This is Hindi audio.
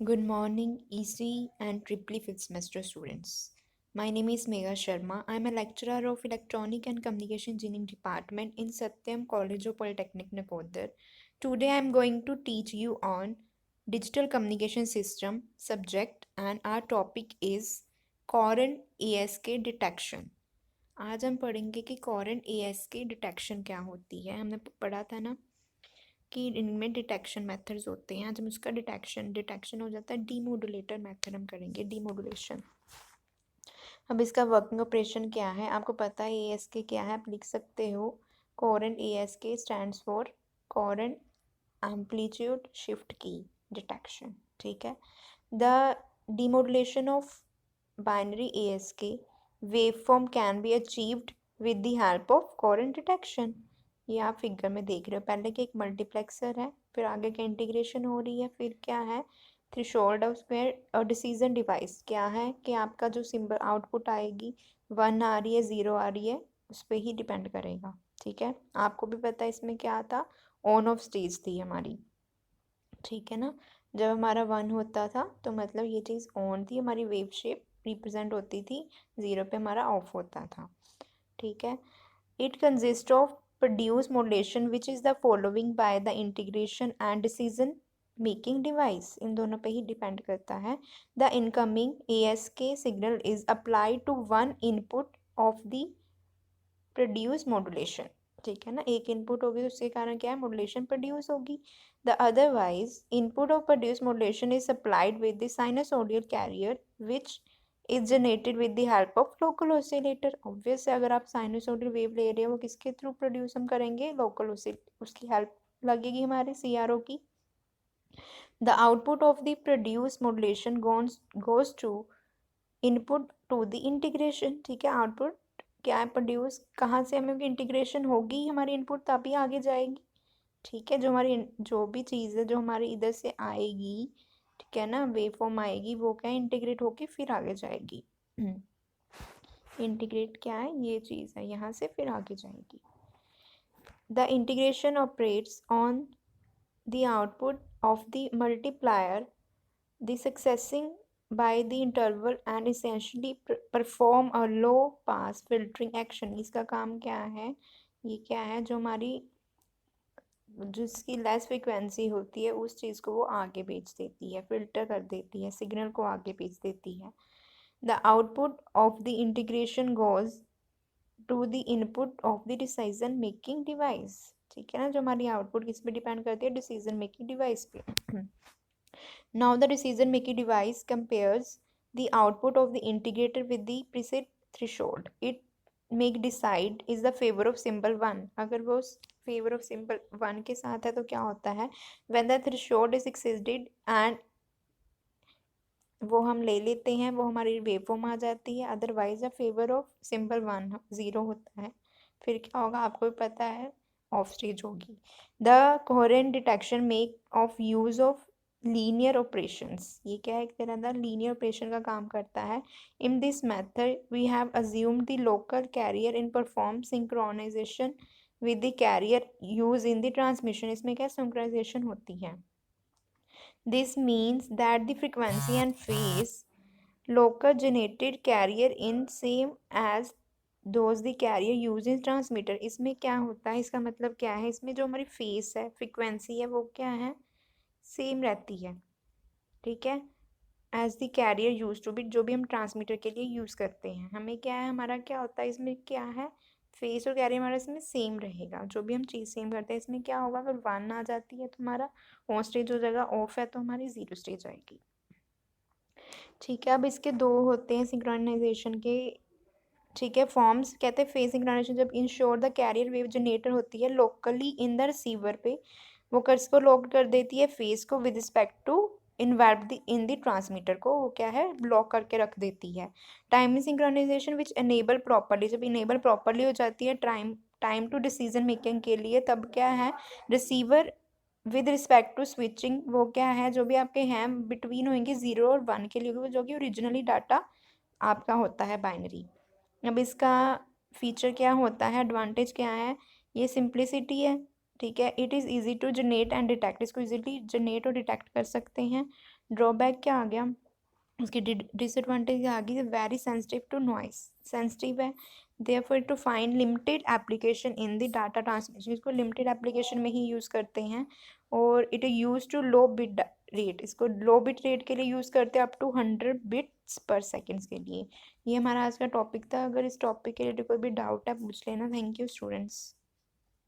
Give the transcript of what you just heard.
Good morning, EC and Triply fifth semester students. My name is Megha Sharma. I am a lecturer of Electronic and Communication Engineering Department in Satyam College of Polytechnic, Nakodar. Today I am going to teach you on Digital Communication System subject and our topic is Current ASK Detection. आज हम पढ़ेंगे कि Current ASK Detection क्या होती है. हमने पढ़ा था ना कि इनमें डिटेक्शन मेथड्स होते हैं. आज हम उसका डिटेक्शन हो जाता है डीमोडुलेटर मेथड हम करेंगे डीमोडुलेशन. अब इसका वर्किंग ऑपरेशन क्या है आपको पता है. ASK क्या है आप लिख सकते हो. Coherent ASK stands for coherent amplitude shift की डिटेक्शन. ठीक है. The demodulation of binary ASK waveform can be achieved with the help of coherent detection. ये आप फिगर में देख रहे हो. पहले के एक मल्टीप्लेक्सर है, फिर आगे का इंटीग्रेशन हो रही है, फिर क्या है थ्रेशोल्ड ऑफ स्क्वायर और डिसीजन डिवाइस क्या है कि आपका जो सिंबल आउटपुट आएगी 1 आ रही है 0 आ रही है उस पर ही डिपेंड करेगा. ठीक है. आपको भी पता है इसमें क्या था ऑन ऑफ स्टेज थी हमारी. ठीक है ना. जब हमारा 1 होता था तो मतलब ये चीज़ ऑन थी, हमारी वेव शेप रिप्रेजेंट होती थी. 0 पे हमारा ऑफ होता था. ठीक है. It consists of produce modulation which is the following by the integration and decision making device. इन दोनों पे ही डिपेंड करता है. The incoming ASK signal is applied to one input of the produce modulation. ठीक है ना. एक इनपुट होगी तो उसके कारण क्या है मॉड्यूलेशन प्रोड्यूस होगी. The otherwise input of produce modulation is supplied with the sinusoidal carrier which is generated with the help of local oscillator. Obvious है अगर आप साइनसोइडल वेव ले रहे हो वो किसके थ्रू प्रोड्यूस हम करेंगे लोकल उसकी हेल्प लगेगी हमारे CRO की. The output of the produce modulation goes to input to the integration. ठीक है. आउटपुट क्या है प्रोड्यूस कहाँ से हमें इंटीग्रेशन होगी हमारी इनपुट तभी आगे जाएगी. ठीक है. जो हमारी जो भी चीज़ है जो हमारे इधर से आएगी ठीक है ना वेव फॉर्म आएगी वो क्या है इंटीग्रेट होके फिर आगे जाएगी. इंटीग्रेट क्या है ये चीज़ है यहाँ से फिर आगे जाएगी. The integration operates on the output of the multiplier the successing by the interval and essentially perform a low pass filtering action. इसका काम क्या है ये क्या है जो हमारी जिसकी लेस फ्रिक्वेंसी होती है उस चीज़ को वो आगे भेज देती है फिल्टर कर देती है सिग्नल को आगे भेज देती है. The output of the integration goes to the input of the decision making device. ठीक है ना. जो हमारी आउटपुट किस पे डिपेंड करती है डिसीजन मेकिंग डिवाइस पे. Now the decision making device compares the output of the integrator with the preset threshold. It make decide is the favor of symbol 1. अगर वो favor of symbol 1 के साथ है तो क्या होता है when the threshold is exceeded and वो हम ले लेते हैं वो हमारी वेवफॉर्म आ जाती है. Otherwise the favour of symbol 1 0 होता है फिर क्या होगा आपको भी पता है ऑफ स्टेज होगी. The coherent detection make of use of linear operations. ये क्या है एक तरह का लीनियर ऑपरेशन का काम करता है. In this method we have assumed the local carrier in perform synchronization with the carrier use in the transmission. इसमें क्या सिंक्रोनाइजेशन होती है. This means that the frequency and phase local generated carrier in same as those the carrier used in transmitter. इसमें क्या होता है इसका मतलब क्या है इसमें जो हमारी फेस है फ्रिक्वेंसी है वो क्या है सेम रहती है. ठीक है. As the carrier use to be जो भी हम ट्रांसमीटर के लिए यूज़ करते हैं हमें क्या है हमारा क्या होता है इसमें क्या है फेस और कैरियर हमारा इसमें सेम रहेगा. जो भी हम चीज़ सेम करते हैं इसमें क्या होगा अगर 1 आ जाती है तो हमारा ऑन स्टेज हो जाएगा ऑफ है तो हमारी 0 स्टेज आएगी. ठीक है. अब इसके 2 होते हैं सिंक्रोनाइजेशन के. ठीक है. फॉर्म्स कहते हैं फेस सिंक्रोनाइजेशन जब ensure the carrier wave generator होती है लोकली इन द रिसीवर पे वो कर्स को लॉक कर देती है फेस को with respect to invert in the transmitter को वो क्या है ब्लॉक करके रख देती है. Timing synchronization which enable properly जब इनेबल प्रॉपरली हो जाती है टाइम टू डिसीजन मेकिंग के लिए तब क्या है receiver with respect to switching वो क्या है जो भी आपके हैं बिटवीन होंगे 0 और 1 के लिए जो कि ओरिजिनली डाटा आपका होता है बाइनरी. अब इसका फीचर क्या होता है एडवांटेज क्या है ये सिंप्लिसिटी है. ठीक है। It is easy to generate and detect, इसको इजीली जनरेट और डिटेक्ट कर सकते हैं। ड्रॉबैक क्या आ गया, उसकी डिसएडवांटेज आ गई, very sensitive to noise, sensitive है। Therefore to find limited application in the data transmission, इसको लिमिटेड एप्लीकेशन में ही यूज़ करते हैं। और it is use to low bit rate, इसको लो बिट रेट के लिए यूज़ करते हैं, up to 100 bits per seconds के लिए। ये हमारा आज का टॉपिक था। अगर इस टॉपिक के लिए कोई भी डाउट है पूछ लेना। Thank you students.